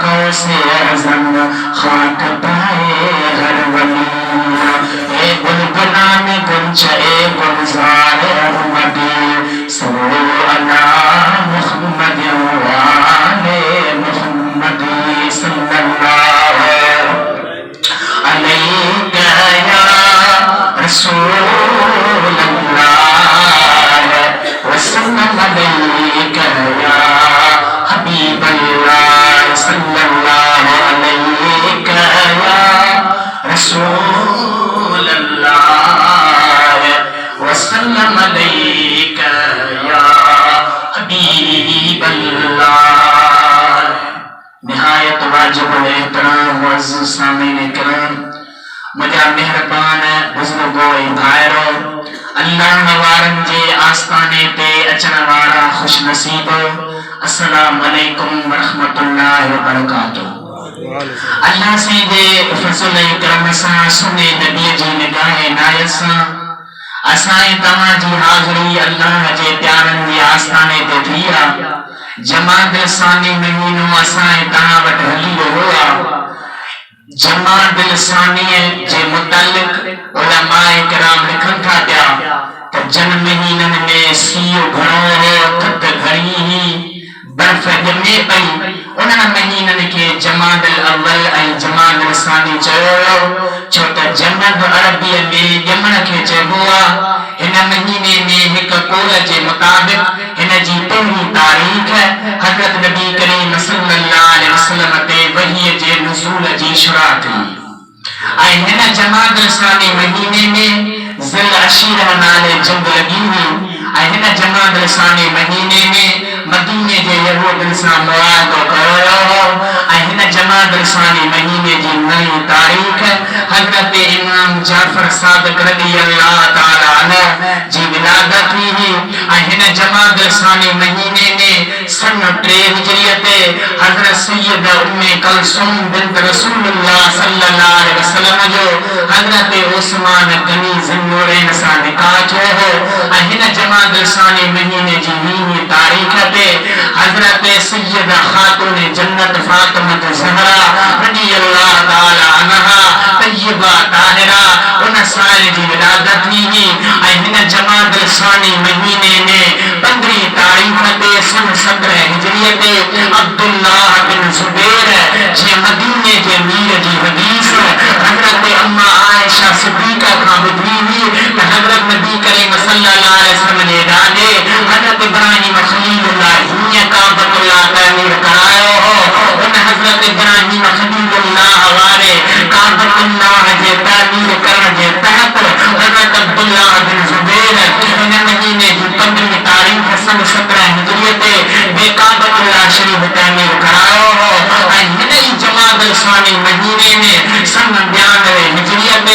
آنکھوں سے اعظم خاک پائے ہر ولی اے بلبلان گنچے گلزار احمدی صلو علی محمد وآل محمد صلی اللہ علیہ یا رسول اللہ وسلم علیک یا حبیب اللہ صلی اللہ علیک یا رسول اللہ وسلم علیک یا حبیب اللہ۔ نہایت واجب الاحترام معزز سامعین کرام، مجھا مہربان بزرگو بھائرو، اللہ وارن جے آستانے تے اچن وارا خوش نصیب، السلام علیکم ورحمت اللہ وبرکاتہ۔ اللہ سے دے فضل کرم سان سنے نبی جی نگاہ عنایت سان اسائیں تمہاں جی حاضری اللہ جے پیارن جی آستانے تے تھیا، جماعت ثانی مہینوں اسائیں تمہاں وٹ ہلی ہوا۔ جماعت ثانی جے متعلق علماء کرام لکھن تھا پیا تو جن مہینن میں سیو گھڑو ہو تھد گھڑی ہی برف جمے پئی، انہاں مہینن کے جماعت الاول ۽ جماعت الثانی چیو چھو ت جماعت عربی میں جمن کے چیبوا۔ ان مہینے میں ایک قول کے مطابق ان جی پہلی تاریخ حضرت نبی کریم صلی اللہ علیہ وسلم تے وحی جے نزول جی شروع تھی۔ ان جماعت الثانی مہینے میں ذل عشیر نالے جنگ لگی ہوئی۔ ان جماعت الثانی مہینے میں مدینے جے یہود سان معاہدو کیو ہو۔ ان جماعت الثانی مہینے جی نئی تاریخ حضرت امام جعفر صادق رضی اللہ تعالی عنہ جی ولادت ہوئی۔ ان جماعت الثانی مہینے میں سن 3 ہجریت حضرت سید ام کلثوم بنت رسول اللہ صلی اللہ علیہ وسلم جو حضرت عثمان غنی ذوالنورین سان نکاح تھو ہو۔ ان جماعت الثانی مہینے جی 20 تاریخ تے حضرت سیدہ خاتون جنت فاطمہ زہرا رضی اللہ تعالی عنہا طیبہ طاہرہ ان سال جی ولادت ہوئی۔ ان جماعت الثانی مہینے میں 15 تاریخ تے سن 17 ہجریت عبداللہ بن زبیر جے مدینے کے میر جی حدیث حضرت اما عائشہ صدیقہ کا بدھی ہوئی کہ حضرت نبی کریم صلی اللہ علیہ وسلم نے ڈالے حضرت ابراہیم خلیل اللہ ہی کعبۃ اللہ تعمیر کرائے ہو۔ ان حضرت ابراہیم خلیل اللہ والے کعبۃ اللہ جے تعمیر کرن جے تحت حضرت عبداللہ بن زبیر ان مہینے کی 15 تاریخ سن 17 ہجریت بے کعبۃ اللہ شریف تعمیر کرائے ہو۔ ان جماعت الثانی مہینے میں سن 92 ہجریت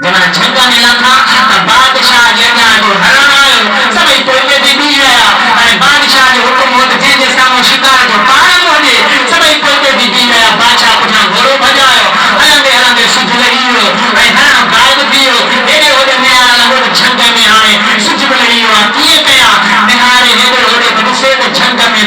جنا جھنگا میں لکھا تو بادشاہ جگہ جو ہرن آئے سبھی پوئے دی بھی رہا اور بادشاہ جو حکم ہوتے تھے جس کا شکار جو قائم ہو جائے سبھی پوئے دی بھی رہا بادشاہ کچھا گھرو بجاؤ ہلندے ہلندے سج رہی ہو اور ہرن غائب بھی ہو ایڈے ہوتے میں آنا وہ جھنگے میں آئے سج رہی ہو کیے کیا نہارے ایڈے ہوتے بڑسے تو جھنگا میں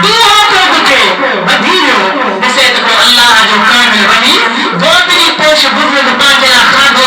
دور بکے بدھیو جسے تو اللہ جو کامل بنی دو تری پوش بزرگ پانچلا خاندو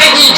2